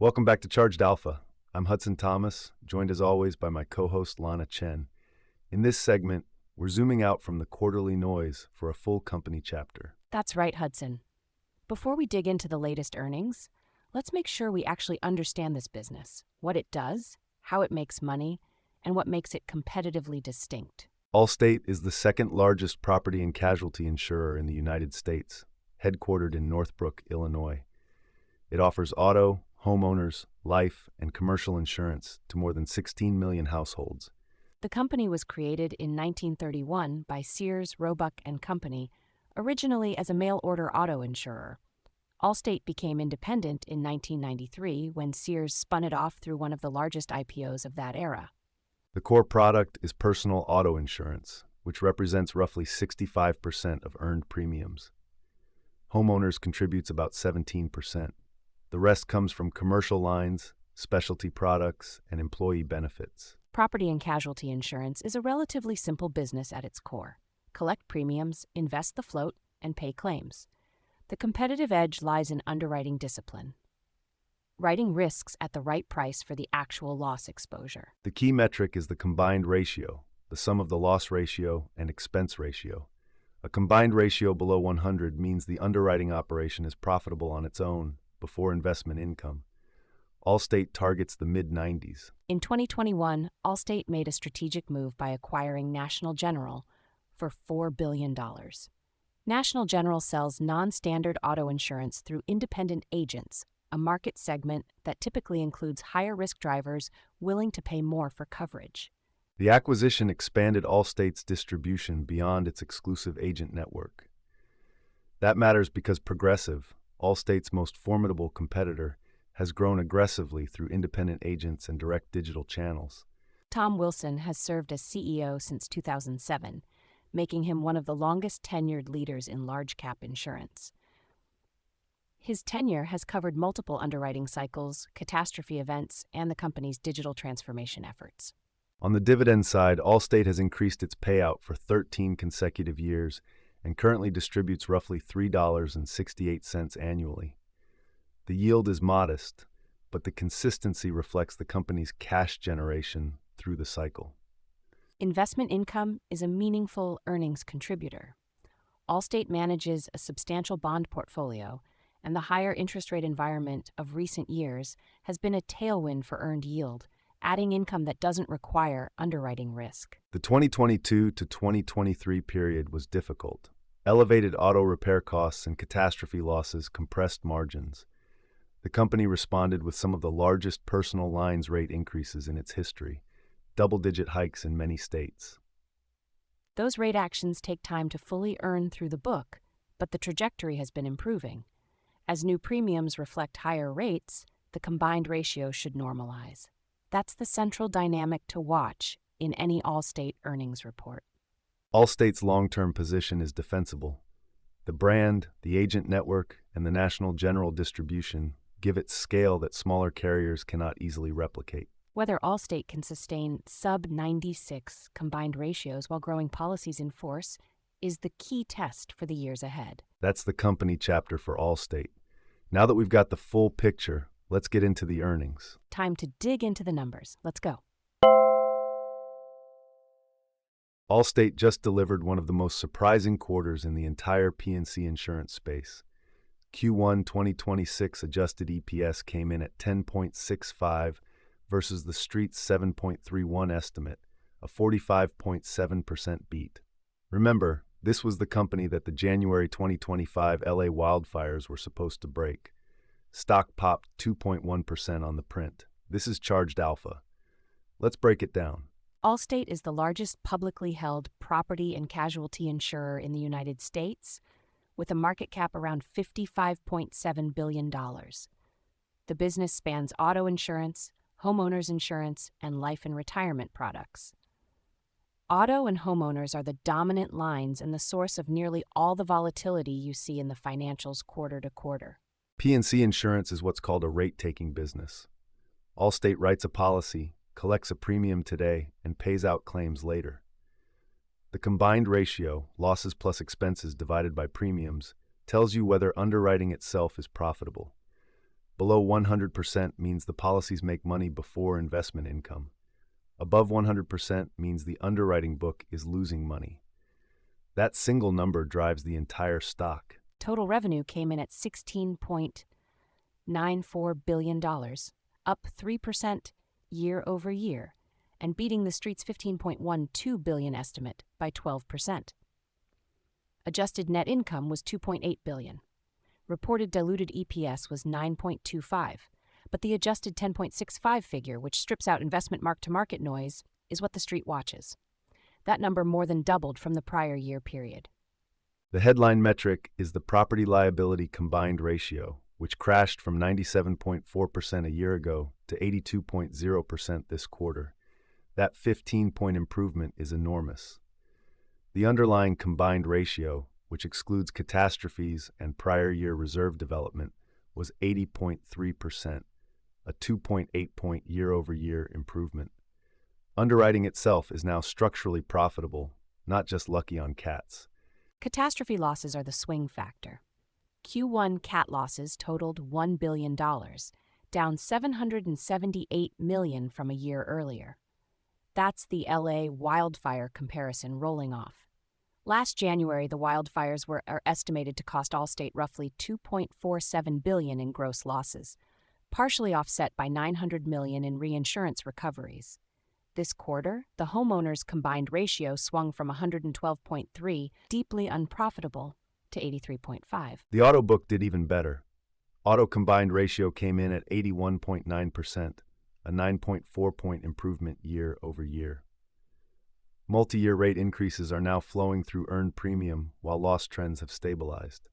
Welcome back to Charged Alpha. I'm Hudson Thomas, joined as always by my co-host Lana Chen. In this segment, we're zooming out from the quarterly noise for a full company chapter. That's right, Hudson. Before we dig into the latest earnings, let's make sure we actually understand this business, what it does, how it makes money, and what makes it competitively distinct. Allstate is the second largest property and casualty insurer in the United States, headquartered in Northbrook, Illinois. It offers auto, homeowners, life, and commercial insurance to more than 16 million households. The company was created in 1931 by Sears, Roebuck and Company, originally as a mail-order auto insurer. Allstate became independent in 1993 when Sears spun it off through one of the largest IPOs of that era. The core product is personal auto insurance, which represents roughly 65% of earned premiums. Homeowners contributes about 17%. The rest comes from commercial lines, specialty products, and employee benefits. Property and casualty insurance is a relatively simple business at its core. Collect premiums, invest the float, and pay claims. The competitive edge lies in underwriting discipline, writing risks at the right price for the actual loss exposure. The key metric is the combined ratio, the sum of the loss ratio and expense ratio. A combined ratio below 100 means the underwriting operation is profitable on its own, before investment income. Allstate targets the mid-90s. In 2021, Allstate made a strategic move by acquiring National General for $4 billion. National General sells non-standard auto insurance through independent agents, a market segment that typically includes higher-risk drivers willing to pay more for coverage. The acquisition expanded Allstate's distribution beyond its exclusive agent network. That matters because Progressive, Allstate's most formidable competitor, has grown aggressively through independent agents and direct digital channels. Tom Wilson has served as CEO since 2007, making him one of the longest-tenured leaders in large-cap insurance. His tenure has covered multiple underwriting cycles, catastrophe events, and the company's digital transformation efforts. On the dividend side, Allstate has increased its payout for 13 consecutive years and currently distributes roughly $3.68 annually. The yield is modest, but the consistency reflects the company's cash generation through the cycle. Investment income is a meaningful earnings contributor. Allstate manages a substantial bond portfolio, and the higher interest rate environment of recent years has been a tailwind for earned yield, adding income that doesn't require underwriting risk. The 2022 to 2023 period was difficult. Elevated auto repair costs and catastrophe losses compressed margins. The company responded with some of the largest personal lines rate increases in its history, double-digit hikes in many states. Those rate actions take time to fully earn through the book, but the trajectory has been improving. As new premiums reflect higher rates, the combined ratio should normalize. That's the central dynamic to watch in any Allstate earnings report. Allstate's long-term position is defensible. The brand, the agent network, and the National General distribution give it scale that smaller carriers cannot easily replicate. Whether Allstate can sustain sub-96 combined ratios while growing policies in force is the key test for the years ahead. That's the company chapter for Allstate. Now that we've got the full picture, let's get into the earnings. Time to dig into the numbers. Let's go. Allstate just delivered one of the most surprising quarters in the entire P&C insurance space. Q1 2026 adjusted EPS came in at 10.65 versus the Street's 7.31 estimate, a 45.7% beat. Remember, this was the company that the January 2025 LA wildfires were supposed to break. Stock popped 2.1% on the print. This is Charged Alpha. Let's break it down. Allstate is the largest publicly held property and casualty insurer in the United States, with a market cap around $55.7 billion. The business spans auto insurance, homeowners insurance, and life and retirement products. Auto and homeowners are the dominant lines and the source of nearly all the volatility you see in the financials quarter to quarter. P&C insurance is what's called a rate-taking business. Allstate writes a policy, collects a premium today, and pays out claims later. The combined ratio, losses plus expenses divided by premiums, tells you whether underwriting itself is profitable. Below 100% means the policies make money before investment income. Above 100% means the underwriting book is losing money. That single number drives the entire stock. Total revenue came in at $16.94 billion, up 3% year over year, and beating the street's $15.12 billion estimate by 12%. Adjusted net income was $2.8 billion. Reported diluted EPS was 9.25, but the adjusted 10.65 figure, which strips out investment mark-to-market noise, is what the street watches. That number more than doubled from the prior year period. The headline metric is the property liability combined ratio, which crashed from 97.4% a year ago to 82.0% this quarter. That 15-point improvement is enormous. The underlying combined ratio, which excludes catastrophes and prior year reserve development, was 80.3%, a 2.8-point year-over-year improvement. Underwriting itself is now structurally profitable, not just lucky on cats. Catastrophe losses are the swing factor. Q1 cat losses totaled $1 billion, down $778 million from a year earlier. That's the LA wildfire comparison rolling off. Last January, the wildfires are estimated to cost Allstate roughly $2.47 billion in gross losses, partially offset by $900 million in reinsurance recoveries. This quarter, the homeowners' combined ratio swung from 112.3, deeply unprofitable, to 83.5. The auto book did even better. Auto combined ratio came in at 81.9%, a 9.4-point improvement year over year. Multi-year rate increases are now flowing through earned premium while loss trends have stabilized.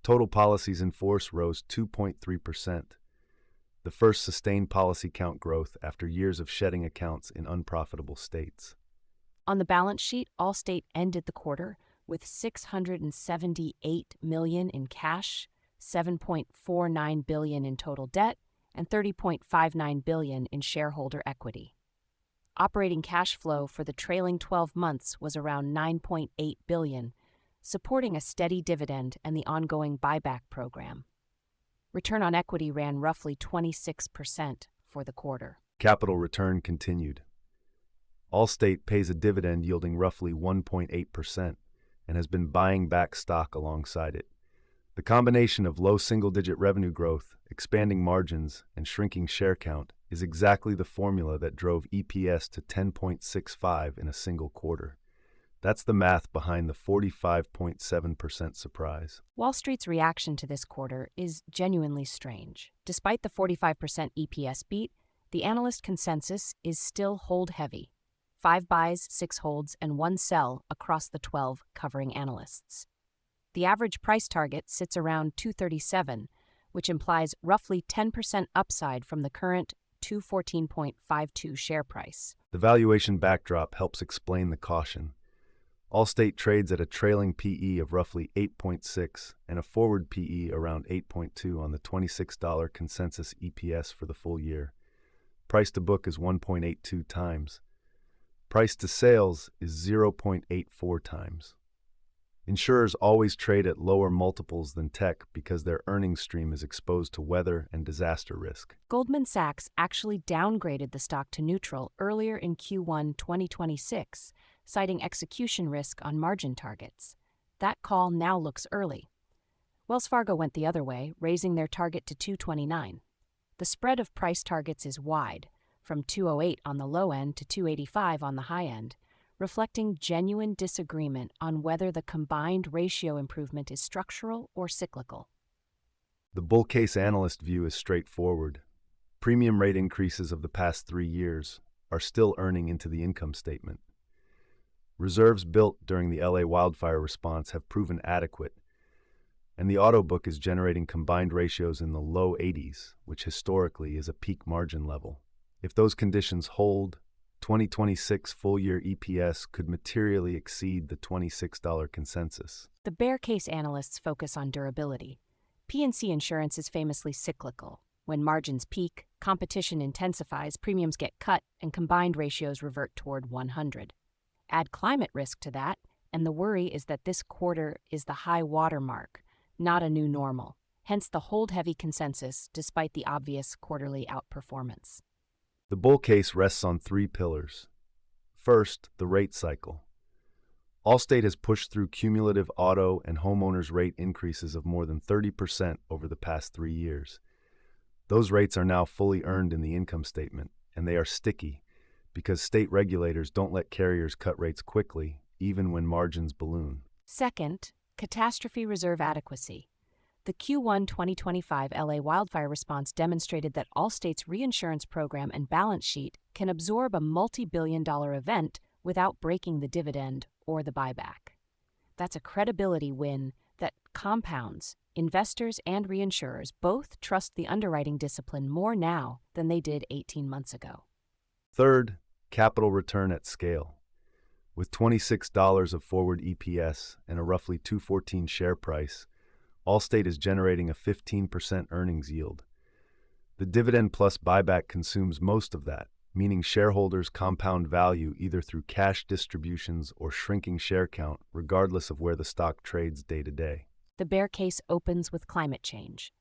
Total policies in force rose 2.3%, the first sustained policy count growth after years of shedding accounts in unprofitable states. On the balance sheet, Allstate ended the quarter with $678 million in cash, $7.49 billion in total debt, and $30.59 billion in shareholder equity. Operating cash flow for the trailing 12 months was around $9.8 billion, supporting a steady dividend and the ongoing buyback program. Return on equity ran roughly 26% for the quarter. Capital return continued. Allstate pays a dividend yielding roughly 1.8% and has been buying back stock alongside it. The combination of low single-digit revenue growth, expanding margins, and shrinking share count is exactly the formula that drove EPS to 10.65 in a single quarter. That's the math behind the 45.7% surprise. Wall Street's reaction to this quarter is genuinely strange. Despite the 45% EPS beat, the analyst consensus is still hold heavy. 5 buys, 6 holds, and 1 sell across the 12 covering analysts. The average price target sits around 237, which implies roughly 10% upside from the current 214.52 share price. The valuation backdrop helps explain the caution. Allstate trades at a trailing PE of roughly 8.6 and a forward PE around 8.2 on the $26 consensus EPS for the full year. Price to book is 1.82 times. Price to sales is 0.84 times. Insurers always trade at lower multiples than tech because their earnings stream is exposed to weather and disaster risk. Goldman Sachs actually downgraded the stock to neutral earlier in Q1 2026, citing execution risk on margin targets. That call now looks early. Wells Fargo went the other way, raising their target to 229. The spread of price targets is wide, from 208 on the low end to 285 on the high end, reflecting genuine disagreement on whether the combined ratio improvement is structural or cyclical. The bull case analyst view is straightforward. Premium rate increases of the past 3 years are still earning into the income statement. Reserves built during the LA wildfire response have proven adequate, and the auto book is generating combined ratios in the low 80s, which historically is a peak margin level. If those conditions hold, 2026 full-year EPS could materially exceed the $26 consensus. The bear case analysts focus on durability. P&C insurance is famously cyclical. When margins peak, competition intensifies, premiums get cut, and combined ratios revert toward 100. Add climate risk to that, and the worry is that this quarter is the high water mark, not a new normal. hence the hold-heavy consensus despite the obvious quarterly outperformance. The bull case rests on three pillars. First, the rate cycle. Allstate has pushed through cumulative auto and homeowners rate increases of more than 30% over the past 3 years. Those rates are now fully earned in the income statement, and they are sticky because state regulators don't let carriers cut rates quickly, even when margins balloon. Second, catastrophe reserve adequacy. The Q1 2025 LA wildfire response demonstrated that Allstate's reinsurance program and balance sheet can absorb a multi-billion-dollar event without breaking the dividend or the buyback. That's a credibility win that compounds. Investors and reinsurers both trust the underwriting discipline more now than they did 18 months ago. Third, capital return at scale. With $26 of forward EPS and a roughly $214 share price, Allstate is generating a 15% earnings yield. The dividend plus buyback consumes most of that, meaning shareholders compound value either through cash distributions or shrinking share count, regardless of where the stock trades day to day. The bear case opens with climate change.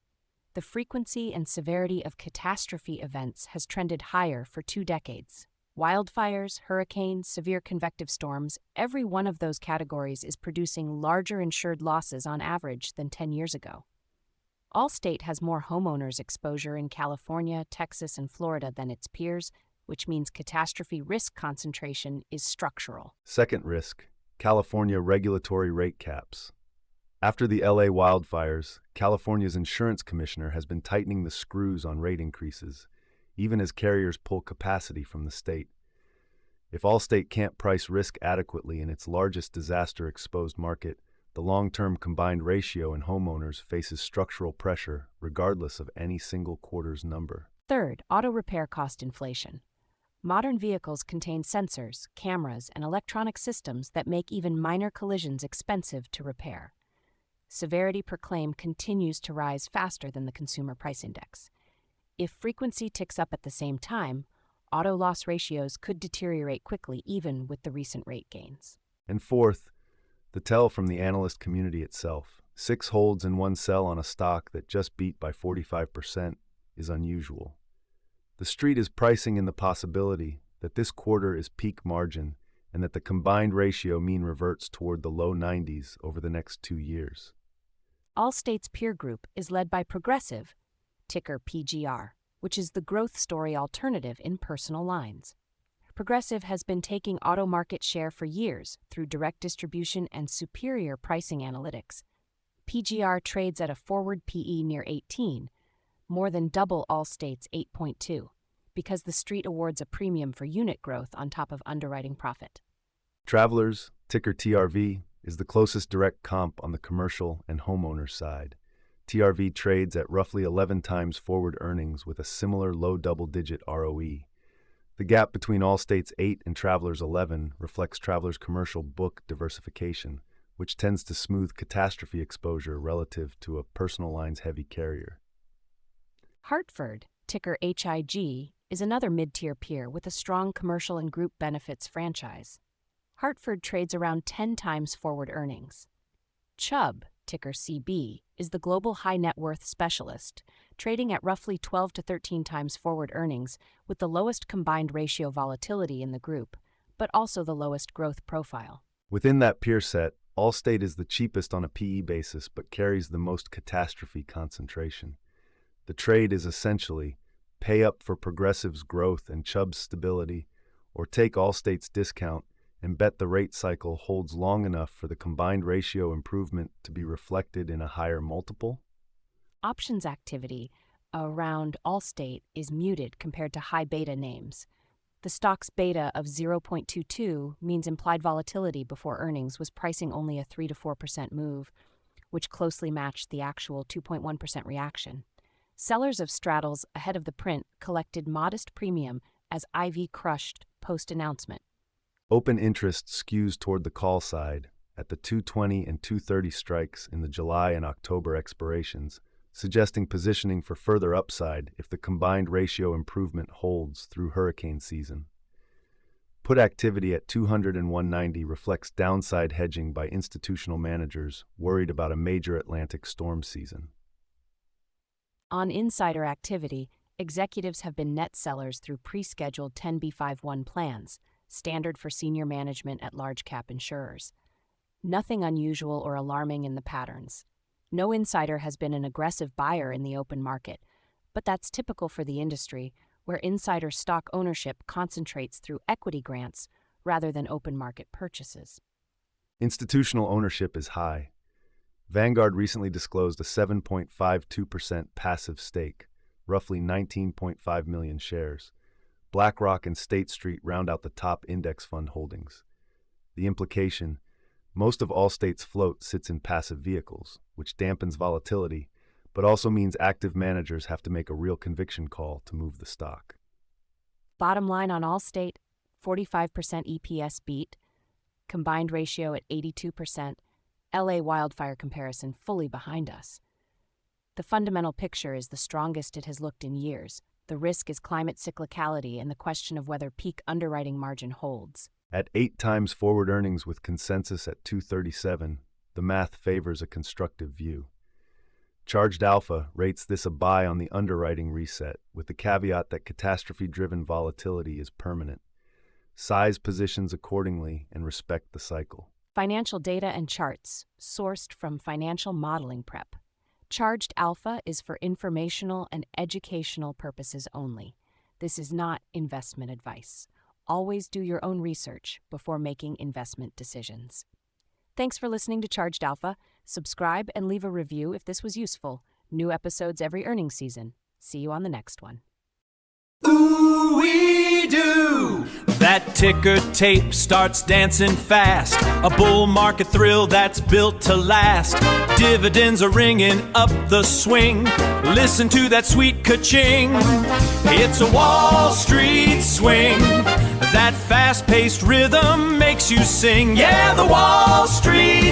The frequency and severity of catastrophe events has trended higher for 2 decades. Wildfires, hurricanes, severe convective storms, every one of those categories is producing larger insured losses on average than 10 years ago. Allstate has more homeowners exposure in California, Texas, and Florida than its peers, which means catastrophe risk concentration is structural. Second risk, California regulatory rate caps. After the LA wildfires, California's insurance commissioner has been tightening the screws on rate increases, even as carriers pull capacity from the state. If Allstate can't price risk adequately in its largest disaster-exposed market, the long-term combined ratio in homeowners faces structural pressure regardless of any single quarter's number. Third, auto repair cost inflation. Modern vehicles contain sensors, cameras, and electronic systems that make even minor collisions expensive to repair. Severity per claim continues to rise faster than the Consumer Price Index. If frequency ticks up at the same time, auto loss ratios could deteriorate quickly even with the recent rate gains. And fourth, the tell from the analyst community itself. 6 holds and 1 sell on a stock that just beat by 45% is unusual. The street is pricing in the possibility that this quarter is peak margin and that the combined ratio mean reverts toward the low 90s over the next 2 years. Allstate's peer group is led by Progressive, ticker PGR, which is the growth story alternative in personal lines. Progressive has been taking auto market share for years through direct distribution and superior pricing analytics. PGR trades at a forward PE near 18, more than double Allstate's 8.2, because the street awards a premium for unit growth on top of underwriting profit. Travelers, ticker TRV, is the closest direct comp on the commercial and homeowner side. TRV trades at roughly 11 times forward earnings with a similar low double-digit ROE. The gap between Allstate's 8 and Travelers' 11 reflects Travelers' commercial book diversification, which tends to smooth catastrophe exposure relative to a personal lines heavy carrier. Hartford, ticker HIG, is another mid-tier peer with a strong commercial and group benefits franchise. Hartford trades around 10 times forward earnings. Chubb, ticker CB, is the global high net worth specialist, trading at roughly 12 to 13 times forward earnings with the lowest combined ratio volatility in the group, but also the lowest growth profile. Within that peer set, Allstate is the cheapest on a PE basis but carries the most catastrophe concentration. The trade is essentially pay up for Progressive's growth and Chubb's stability, or take Allstate's discount and bet the rate cycle holds long enough for the combined ratio improvement to be reflected in a higher multiple. Options activity around Allstate is muted compared to high beta names. The stock's beta of 0.22 means implied volatility before earnings was pricing only a 3 to 4% move, which closely matched the actual 2.1% reaction. Sellers of straddles ahead of the print collected modest premium as IV crushed post-announcement. Open interest skews toward the call side at the 220 and 230 strikes in the July and October expirations, suggesting positioning for further upside if the combined ratio improvement holds through hurricane season. Put activity at 200 and 190 reflects downside hedging by institutional managers worried about a major Atlantic storm season. On insider activity, executives have been net sellers through pre-scheduled 10b5-1 plans, standard for senior management at large-cap insurers. Nothing unusual or alarming in the patterns. No insider has been an aggressive buyer in the open market, but that's typical for the industry, where insider stock ownership concentrates through equity grants rather than open market purchases. Institutional ownership is high. Vanguard recently disclosed a 7.52% passive stake, roughly 19.5 million shares. BlackRock and State Street round out the top index fund holdings. The implication: most of Allstate's float sits in passive vehicles, which dampens volatility, but also means active managers have to make a real conviction call to move the stock. Bottom line on Allstate, 45% EPS beat, combined ratio at 82%, LA wildfire comparison fully behind us. The fundamental picture is the strongest it has looked in years. The risk is climate cyclicality and the question of whether peak underwriting margin holds. At 8 times forward earnings with consensus at 237, the math favors a constructive view. Charged Alpha rates this a buy on the underwriting reset, with the caveat that catastrophe-driven volatility is permanent. Size positions accordingly and respect the cycle. Financial data and charts, sourced from Financial Modeling Prep. Charged Alpha is for informational and educational purposes only. This is not investment advice. Always do your own research before making investment decisions. Thanks for listening to Charged Alpha. Subscribe and leave a review if this was useful. New episodes every earnings season. See you on the next one. Ooh-wee-doo! That ticker tape starts dancing fast. A bull market thrill that's built to last. Dividends are ringing up the swing. Listen to that sweet ka-ching. It's a Wall Street swing. That fast-paced rhythm makes you sing. Yeah, the Wall Street